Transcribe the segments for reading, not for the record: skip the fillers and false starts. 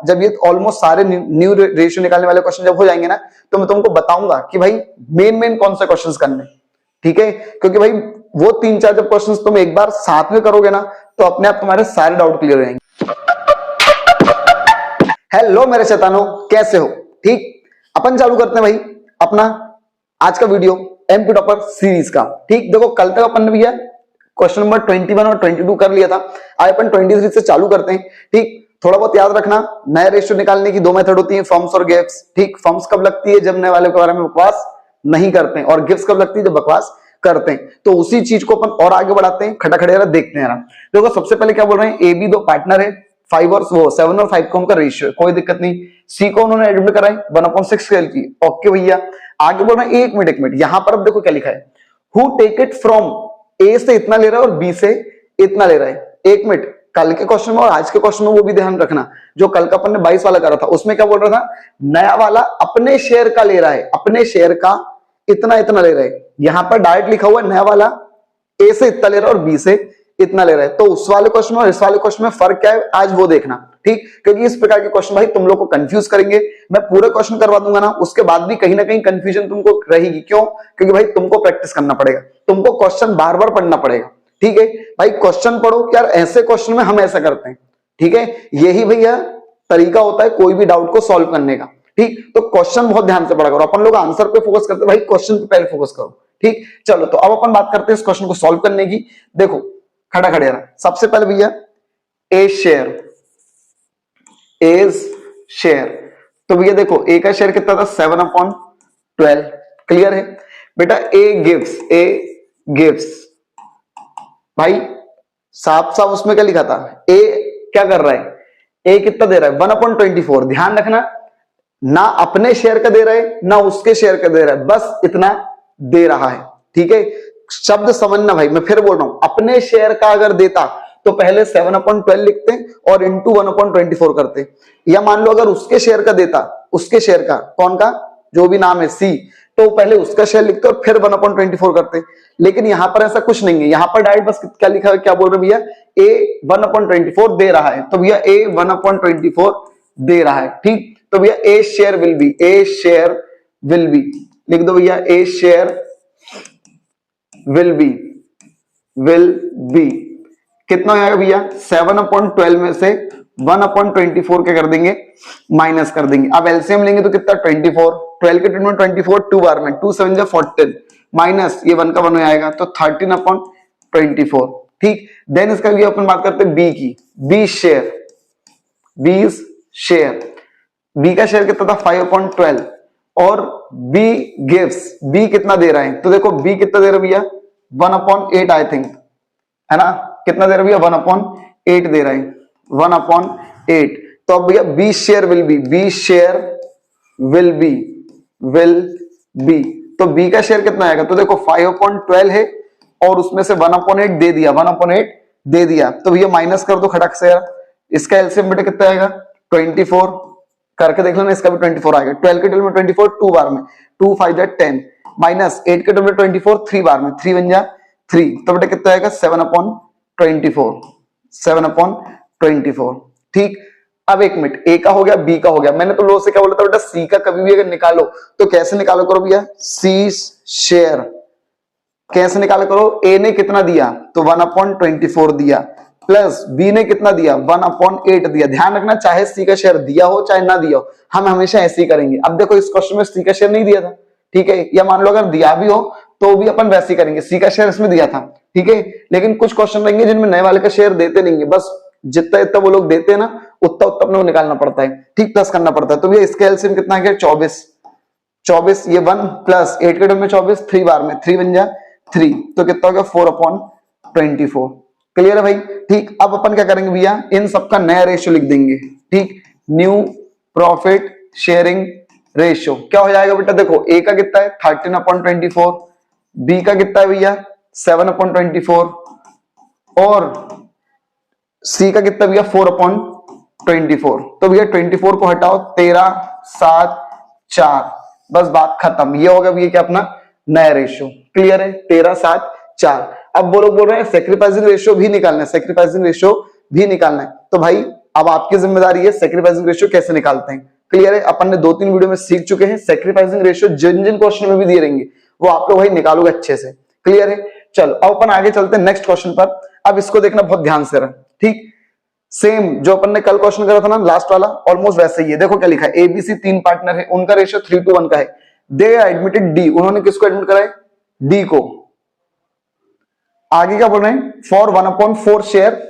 जब ये ऑलमोस्ट सारे न्यू रेशियो निकालने वाले क्वेश्चन जब हो जाएंगे ना, तो मैं तुमको बताऊंगा कि भाई मेन कौन से क्वेश्चंस करने, ठीक है? क्योंकि भाई वो 3-4 जब क्वेश्चंस तुम एक बार साथ में करोगे ना, तो अपने आप तुम्हारे सारे डाउट क्लियर हो जाएंगे। हेलो मेरे शैतानों, कैसे हो? ठीक, अपन चालू करते हैं भाई अपना आज का वीडियो एमपी टॉपर सीरीज का। ठीक, देखो कल तक अपन ने भैया क्वेश्चन नंबर 21 और 22 कर लिया था। आज अपन 23 से चालू करते हैं। ठीक, थोड़ा बहुत याद रखना, नए रेशियो निकालने की दो मेथड होती है, फर्म्स और गिफ्ट्स। ठीक, फर्म्स कब लगती है? जब नए वाले के बारे में बकवास नहीं करते हैं, और गिफ्ट्स कब लगती है? जब बकवास करते हैं। तो उसी चीज को अपन और आगे बढ़ाते हैं, खड़े देखते हैं। देखो सबसे पहले क्या बोल रहे हैं, ए बी दो पार्टनर है, 5 और 7 और 5 का उनका रेशियो, कोई दिक्कत नहीं। सी को उन्होंने एडमिट कराई 1/6 स्केल की, ओके भैया। आगे बोल रहे हैं, एक मिनट यहां पर अब देखो क्या लिखा है, हु टेक इट फ्रॉम ए से इतना ले रहा है और बी से इतना ले रहा है। एक मिनट, कल के क्वेश्चन में और आज के क्वेश्चन में वो भी ध्यान रखना, जो कल का अपन ने 22 वाला करा था उसमें क्या बोल रहा था, नया वाला अपने शेयर का ले रहा है, अपने शेयर का इतना ले रहा है। यहां पर डायरेक्ट लिखा हुआ है नया वाला ए से इतना ले रहा है और बी से इतना ले रहा है। तो उस वाले क्वेश्चन और इस वाले क्वेश्चन में फर्क क्या है, आज वो देखना। ठीक, क्योंकि इस प्रकार के क्वेश्चन भाई तुम लोग को कंफ्यूज करेंगे। मैं पूरे क्वेश्चन करवा दूंगा ना, उसके बाद भी कहीं ना कहीं कंफ्यूजन तुमको रहेगी। क्यों? क्योंकि भाई तुमको प्रैक्टिस करना पड़ेगा, तुमको क्वेश्चन बार बार पढ़ना पड़ेगा। ठीक है भाई, क्वेश्चन पढ़ो कि यार ऐसे क्वेश्चन में हम ऐसा करते हैं। ठीक है, यही भैया तरीका होता है कोई भी डाउट को सॉल्व करने का। ठीक, तो क्वेश्चन बहुत ध्यान से पढ़ा करो। अपन लोग आंसर पे फोकस करते हैं, भाई क्वेश्चन पे पहले फोकस करो। ठीक, चलो तो अब अपन बात करते हैं इस क्वेश्चन को सॉल्व करने की। देखो खड़े रहा, सबसे पहले भैया ए शेयर, तो भैया देखो ए का शेयर कितना था, 7/12। क्लियर है बेटा? ए गिव्स भाई साफ उसमें क्या लिखा था, ए क्या कर रहा है, ए कितना दे रहा है, 1/24। ध्यान रखना, ना अपने शेयर का दे रहा है ना उसके शेयर का दे रहा है, बस इतना दे रहा है। ठीक है, शब्द समझना भाई, मैं फिर बोल रहा हूं, अपने शेयर का अगर देता तो पहले 7/12 लिखते और इंटू 1/24 करते। या मान लो अगर उसके शेयर का देता, उसके शेयर का, कौन का, जो भी नाम है सी, तो पहले उसका शेयर लिखते और फिर 1/24 करते। लेकिन यहां पर ऐसा कुछ नहीं है, यहां पर डायरेक्ट बस क्या लिखा है, क्या बोल रहे भैया, ए 1/24 दे रहा है, तो भैया ए 1/24 दे रहा है। ठीक, तो भैया ए शेयर विल बी लिख दो भैया, ए शेयर विल बी कितना आएगा भैया, 7/12 में से 1/24 क्या कर देंगे, माइनस कर देंगे। अब एलसीएम लेंगे तो कितना, 24, 12 के टर्म में 24 2 बार में, 2 7 जा 14, माइनस ये 1 का 1 हो जाएगा, तो 13/24। ठीक, देन इसका भी अपन बात करते हैं बी की, बी का शेयर कितना था, 5/12, और बी गिव्स, बी कितना दे रहा है, तो देखो बी कितना दे रहा है भैया, 1/8 आई थिंक, है ना, कितना दे रहा है भैया, 1/8 दे रहा है, 1/8। तो अब भैया बी शेयर विल बी, तो बी का शेयर कितना आएगा, तो देखो 5/12 है और उसमें से 1/8 दे दिया, तो भैया माइनस कर दो खटक से यार। इसका एलसीएम बेटा कितना आएगा, 24 करके देख लेना, इसका भी 24 आएगा। 12 के टर्म में 24 2 बार में, 2 5 जा 10, माइनस 8 के टर्म में 24 3 बार में, 3 1 जा 3, तो बेटा कितना आएगा, 7/24। ठीक, अब एक मिनट, ए का हो गया, बी का हो गया। मैंने तो लोग से क्या बोला था बेटा, सी का कभी भी अगर निकालो तो कैसे निकालो करो भैया, सी शेयर कैसे निकालो करो, ए ने कितना दिया, तो 1/24 दिया, प्लस बी ने कितना दिया, 1/8 दिया। ध्यान रखना, चाहे सी का शेयर दिया हो चाहे ना दिया हो, हम हमेशा ऐसे ही करेंगे। अब देखो इस क्वेश्चन में सी का शेयर नहीं दिया था, ठीक है, या मान लो अगर दिया भी हो तो भी अपन वैसे ही करेंगे, सी का शेयर इसमें दिया था। ठीक है, लेकिन कुछ क्वेश्चन रहेंगे जिनमें नए वाले का शेयर देते नहीं है, बस जितना वो लोग देते हैं ना, उतना अपने को निकालना पड़ता है। ठीक, प्लस करना पड़ता है। तो भैया इसका एलसीएम कितना है, 24, ये 1 प्लस 8 के टर्म में 24 3 बार में, 3 1 जा 3, तो कितना हो गया, 4/24। क्लियर है भाई? ठीक, अब अपन क्या करेंगे भैया, इन सबका नया रेशियो लिख देंगे। ठीक, न्यू प्रॉफिट शेयरिंग रेशियो क्या हो जाएगा बेटा, देखो ए का कितना है, 13/24, बी का कितना है भैया, 7/24, और सी का कितना भैया, 4/24। तो भैया 24 को हटाओ, 13 7 4, बस बात खत्म। ये होगा भैया क्या, अपना नया रेशियो। क्लियर है, 13 7 4। अब वो लोग बोल रहे हैं सेक्रीफाइसिंग रेशियो भी निकालना है, तो भाई अब आपकी जिम्मेदारी है सैक्रिफाइसिंग रेशियो कैसे निकालते हैं। क्लियर है, अपन ने 2-3 वीडियो में सीख चुके हैं। सैक्रिफाइसिंग रेशियो जिन जिन क्वेश्चन में भी दिए रहेंगे वो आप लोग भाई निकालोगे अच्छे से। क्लियर है, चलो अब अपन आगे चलते हैं नेक्स्ट क्वेश्चन पर। अब इसको देखना बहुत ध्यान से रहा, ठीक। सेम जो अपन ने कल क्वेश्चन करा था ना लास्ट वाला, ऑलमोस्ट वैसे ही है। देखो क्या लिखा है, एबीसी 3 पार्टनर है, उनका रेशियो 3:1 का है। दे एडमिटेड डी, उन्होंने किसको एडमिट करा है, डी को। आगे क्या बोल रहे हैं, for 1/4 share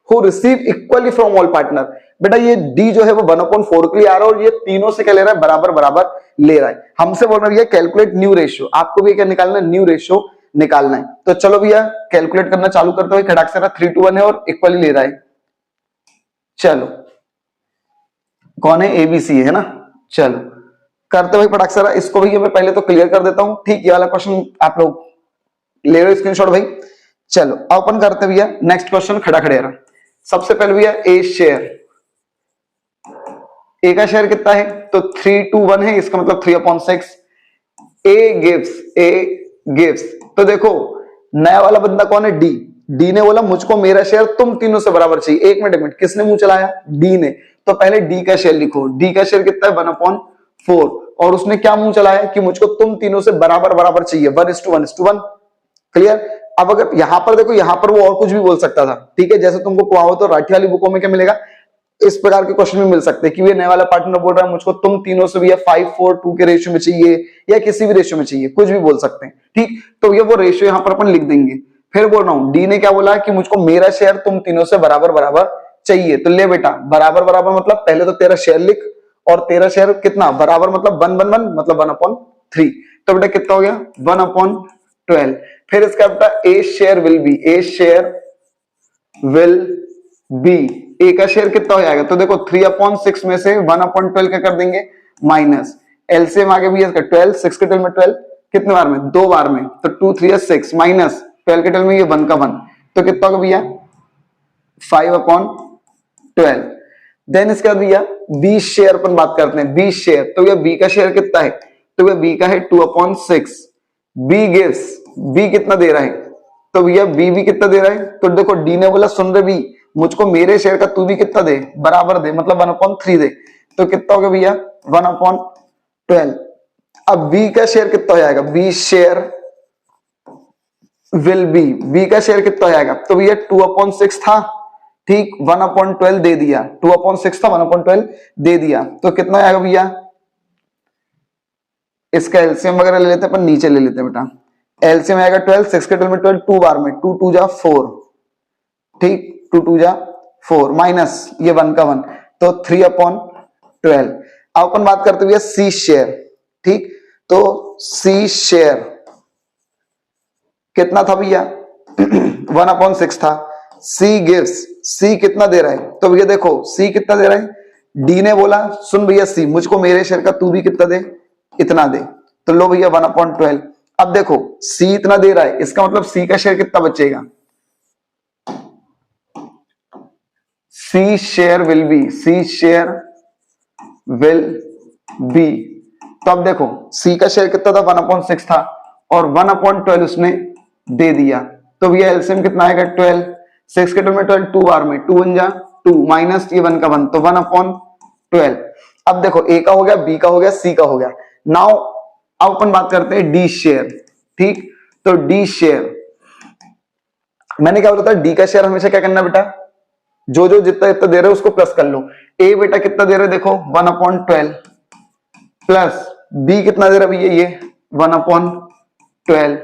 who receive equally from all partner. बेटा ये डी जो है वो 1/4 के लिए आ रहा है और ये तीनों से क्या ले रहा है, बराबर बराबर ले रहा है। हमसे बोल रहा है कैलकुलेट न्यू रेशियो, आपको भी क्या निकालना है, न्यू रेशियो निकालना है। तो चलो भैया कैलकुलेट करना चालू करते हुए, खड़ाक से 3:1 है और इक्वली ले रहा है। चलो कौन है, एबीसी है ना। चलो करते हुए पटाख से, इसको भैया मैं पहले तो क्लियर कर देता हूं, ठीक। ये वाला क्वेश्चन आप लोग ले लो स्क्रीनशॉट भाई। चलो अब अपन करते भैया नेक्स्ट क्वेश्चन, खड़ा खड़े रहा। सबसे पहले भैया ए शेयर, ए का शेयर कितना है, तो 3:1 है, इसका मतलब 3/6। ए गिव्स, तो देखो नया वाला बंदा कौन है, डी। डी ने बोला मुझको मेरा शेयर तुम तीनों से बराबर चाहिए। एक मिनट किसने मुंह चलाया, डी ने। तो पहले डी का शेयर लिखो, डी का शेयर कितना है 1/4, और उसने क्या मुंह चलाया कि मुझको तुम तीनों से बराबर बराबर चाहिए, 1:1:1। क्लियर। अब अगर यहां पर देखो, यहां पर वो और कुछ भी बोल सकता था, ठीक है। जैसे तुमको कहावत और राठी वाली बुकों में क्या मिलेगा, इस प्रकार के क्वेश्चन भी मिल सकते हैं कि ये नए वाला पार्टनर बोल रहा है मुझको तुम तीनों से भी 5:4:2 के रेशियो में चाहिए, या किसी भी रेशियो में चाहिए, कुछ भी बोल सकते हैं, ठीक। तो ये वो रेशियो यहां पर अपन लिख देंगे। फिर बोल रहा हूं डी ने क्या बोला कि मुझको मेरा शेयर तुम तीनों से बराबर बराबर चाहिए। तो ले बेटा, बराबर बराबर मतलब पहले तो तेरा शेयर लिख, और तेरा शेयर कितना बराबर मतलब 1/1 मतलब 1/3। तो बेटा कितना हो गया, 1/12। फिर इसका बेटा A share will be, A share will be, A का शेयर कितना हो जाएगा, तो देखो 3/6 में से 1/12 क्या कर देंगे, माइनस। एलसीएम आगे भी इसका 12, 6 के 12 में 12 कितने बार में, 2 बार में, तो 2 3 6 माइनस 12 के 12 में ये 1 का 1, तो कितना होगा भैया 5/12। देन इसका भैया बी शेयर अपन बात करते हैं, बी शेयर, तो भैया बी का शेयर कितना है, तो भैया बी का है 2/6। बी गिव्स, बी कितना दे रहा है, तो भैया बी भी कितना दे रहा है, तो देखो डी ने बोला सुन रहे बी मुझको मेरे शेयर का तू भी कितना दे, बराबर दे, मतलब 1/3 दे। तो कितना हो गया भैया 1/12। अब बी का शेयर कितना हो जाएगा, B share will be, B का शेयर कितना हो जाएगा, तो भैया 2/6 था, ठीक, 1/12 दे दिया, 2/6 था 1/12 दे दिया, तो कितना आएगा भैया, इसका एलसीएम वगैरह ले लेते हैं अपन, नीचे ले लेते हैं बेटा। एलसीएम आएगा 12, 6 के 12 में 12, 2 बार में 2 2 जा 4, ठीक, 2 2 जा 4 माइनस ये 1 का 1, तो 3/12। अब अपन बात करते हुए सी शेयर, ठीक, तो सी शेयर कितना था भैया 1/6 था। सी गिव्स, सी कितना दे रहा है, तो भैया देखो सी कितना दे रहा है, डी ने बोला सुन भैया सी मुझको मेरे शेयर का तू भी कितना दे, इतना दे, तो लो भैया 1/12। अब देखो सी इतना दे रहा है, इसका मतलब सी का शेयर कितना बचेगा, C share will be, C share will be. तो अब देखो सी का शेयर कितना था 1/6 था, और 1/12 उसने दे दिया, तो भैया एलसीएम कितना आएगा 12, 6 के 12 में 12, 2 बार में 2 1 जा 2 माइनस ये 1 का 1, तो 1/12। अब देखो ए का हो गया, बी का हो गया, सी का हो गया। नाउ अब अपन बात करते हैं डी शेयर, ठीक, तो डी शेयर मैंने क्या बोला था, डी का शेयर हमेशा क्या करना बेटा, जो जो जितना जितना दे रहे हो उसको प्लस कर लो। ए बेटा कितना दे रहे देखो 1/12 प्लस बी कितना दे रहा भैया ये 1/12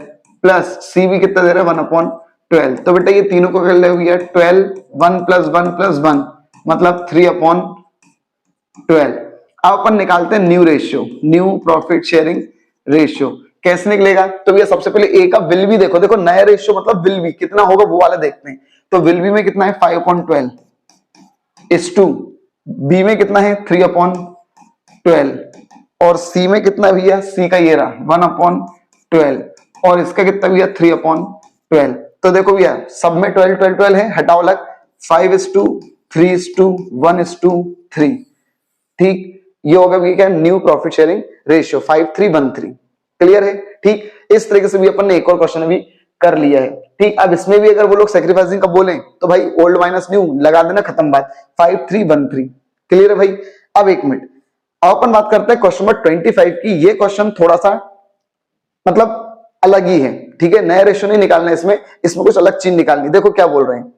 प्लस सी भी कितना दे रहा है 1/12। तो बेटा ये तीनों को कर ले भैया 12, 1 + 1 + 1 मतलब 3/12। अब अपन निकालते हैं new ratio, new profit sharing ratio. कैसे निकलेगा, तो भैया सबसे पहले ए का विल बी देखो, देखो नया रेशियो मतलब विल बी कितना होगा वो वाला देखते हैं। तो विल बी में कितना है 5/12 इस टू, बी में कितना है 3/12, और सी में कितना भैया, सी का ये रहा 1/12, और इसका कितना भैया 3/12। तो देखो भैया सब में 12 12 12 है, हटाओ अलग, 5:3:1:3, ठीक। ये होगा क्या, new profit sharing ratio 5:3:1:3। Clear है, ठीक। इस तरीके से भी अपन ने एक और क्वेश्चन भी कर लिया है। ठीक, अब इसमें भी अगर वो लोग सेक्रीफाइसिंग का बोलें तो भाई ओल्ड माइनस न्यू लगा देना, खत्म बात। 5313 क्लियर है भाई। अब एक मिनट, अब अपन बात करते हैं क्वेश्चन नंबर 25 की। ये क्वेश्चन थोड़ा सा मतलब अलग ही है, ठीक है, नया रेशियो नहीं निकालना है इसमें कुछ अलग चीज निकालनी। देखो क्या बोल रहे हैं,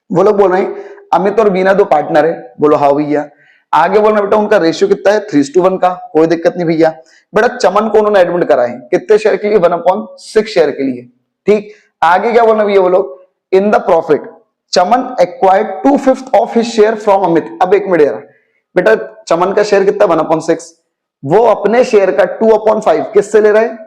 वो लोग बोल रहे हैं अमित और बीना दो पार्टनर है। बोलो हाँ भैया। आगे बोलना बेटा उनका रेशियो कितना है, 3:1 का, कोई दिक्कत नहीं भैया। बेटा चमन को उन्होंने एडमिट करा है कितने शेयर के लिए, 1/6 शेयर के लिए। ठीक, आगे क्या बोलना भैया, वो लोग in the profit Chaman acquired 2/5 of his share from Amit. अब एक मिनट यार बेटा, चमन का शेयर कितना, 1/6, वो अपने शेयर का 2/5 किससे ले रहे हैं,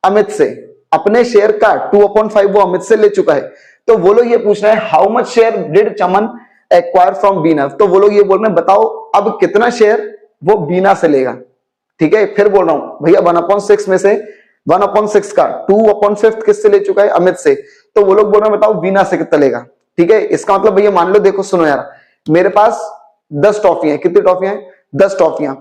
अमित से। अपने शेयर का 2/5 वो अमित से ले चुका है। तो वो लोग ये पूछ रहे हैं how much share did Chaman acquire from Bina. तो वो लोग ये बोल रहे हैं बताओ अब कितना शेयर वो बीना से लेगा। ठीक है, फिर बोल रहा हूं भैया 1/6 में से 1/6 का 2/5 किससे ले चुका है, अमित से। तो वो लोग बोल रहे हैं बताओ बीना से कितना लेगा। ठीक है, इसका मतलब भैया मान लो, देखो सुनो यार, मेरे पास 10 टॉफियां, कितनी टॉफियां, 10 टॉफियां,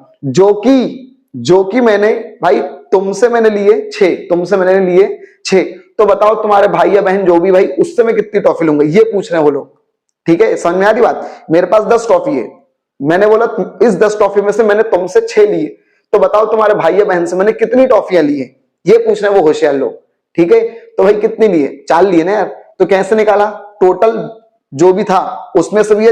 जो कि मैंने भाई तुमसे मैंने लिए 6, तुमसे मैंने लिए 6। तो बताओ तुम्हारे भाई या बहन जो भी भाई, उससे मैं कितनी टॉफी लूंगा, ये पूछ रहे हैं वो लोग। ठीक है, समझ में आ रही बात। मेरे पास 10 टॉफी है, मैंने बोला इस 10 टॉफी में से मैंने तुमसे 6 लिए, तो बताओ तुम्हारे भाई या बहन से मैंने कितनी टॉफियां ली है, ये पूछ रहे हैं वो होशियार लोग। ठीक है, तो भाई कितनी लिए, 4 लिए ना यार। तो कैसे निकाला, टोटल जो भी था उसमें से भी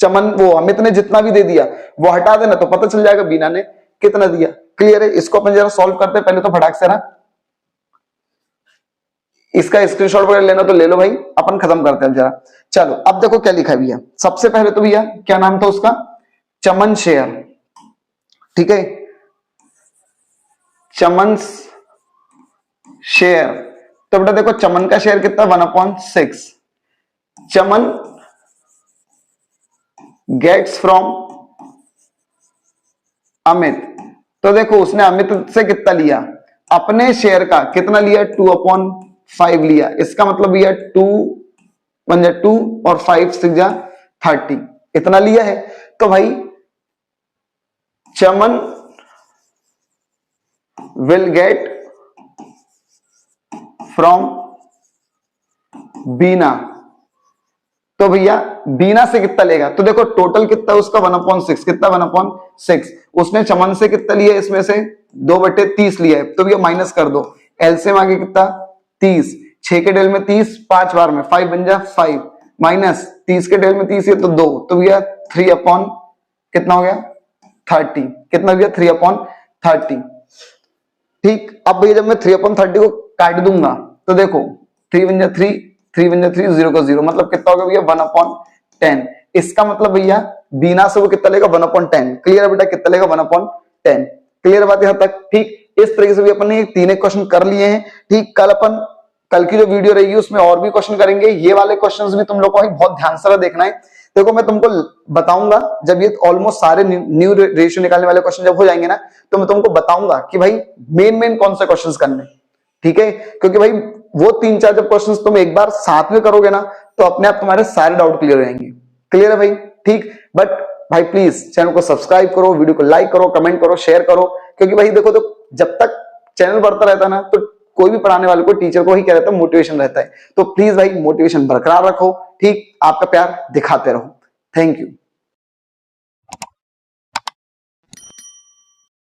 चमन वो अमित ने जितना भी दे दिया वो हटा देना, तो पता चल जाएगा बीना ने कितना दिया। क्लियर है, इसको अपन जरा सॉल्व करते हैं पहले तो फटाक से ना। इसका स्क्रीनशॉट वगैरह लेना तो ले लो भाई, अपन खत्म करते हैं जरा। चलो अब देखो क्या लिखा है भैया। सबसे पहले तो भैया क्या नाम था उसका, चमन शेयर। ठीक है, चमन शेयर। तो बेटा देखो चमन का शेयर कितना, 1/6। चमन गेट्स फ्रॉम अमित। तो देखो उसने अमित से कितना लिया, अपने शेयर का कितना लिया, 2/5 लिया। इसका मतलब भैया 2 1 2 और 5 6 30, इतना लिया है। तो भाई चमन विल गेट फ्रॉम बीना। तो भैया बीना से कितना लेगा, तो देखो टोटल कितना उसका 1/6, कितना 1/6। उसने चमन से कितना लिया, इसमें से 2/30 लिया है, तो भैया माइनस कर दो। एलसीएम आगे कितना, 30, 6 के डेल में 30, 5 बार में 5 बन जा 5, माइनस 30 के डेल में 30 है तो 2, तो भैया 3 कितना हो गया 30, कितना भैया 3/30। ठीक, अब भैया जब मैं 3/30 को काट दूंगा तो देखो 3 बन जा 3, 3 बन जा 3, 0 का 0, मतलब कितना होगा भैया 1/10। इसका मतलब भैया बीना से वो कितना लेगा, 1/10। क्लियर है बेटा, कितना लेगा 1/10। क्लियर बात यहां तक। ठीक, इस तरीके से भी अपन ने 3 क्वेश्चन कर लिए हैं। ठीक, कल की जो वीडियो रहेगी उसमें और भी क्वेश्चन करेंगे। ये वाले क्वेश्चंस भी तुम लोग को बहुत ध्यान से देखना है। देखो मैं तुमको बताऊंगा जब ये ऑलमोस्ट सारे न्यू रेशियो निकालने वाले क्वेश्चन जब हो जाएंगे ना, तो मैं तुमको बताऊंगा कि भाई मेन कौन से क्वेश्चंस करने। ठीक है, क्योंकि भाई वो 3-4 जब क्वेश्चंस तुम एक बार साथ में करोगे ना, तो अपने आप तुम्हारे सारे डाउट क्लियर हो जाएंगे। क्लियर है भाई। ठीक, बट भाई प्लीज चैनल को सब्सक्राइब करो, वीडियो को लाइक करो, कमेंट करो, शेयर करो, क्योंकि भाई देखो तो जब तक चैनल बढ़ता रहता है ना, तो कोई भी पढ़ाने वाले को, टीचर को ही क्या रहता है, मोटिवेशन रहता है। तो प्लीज भाई मोटिवेशन बरकरार रखो। ठीक, आपका प्यार दिखाते रहो। Thank you.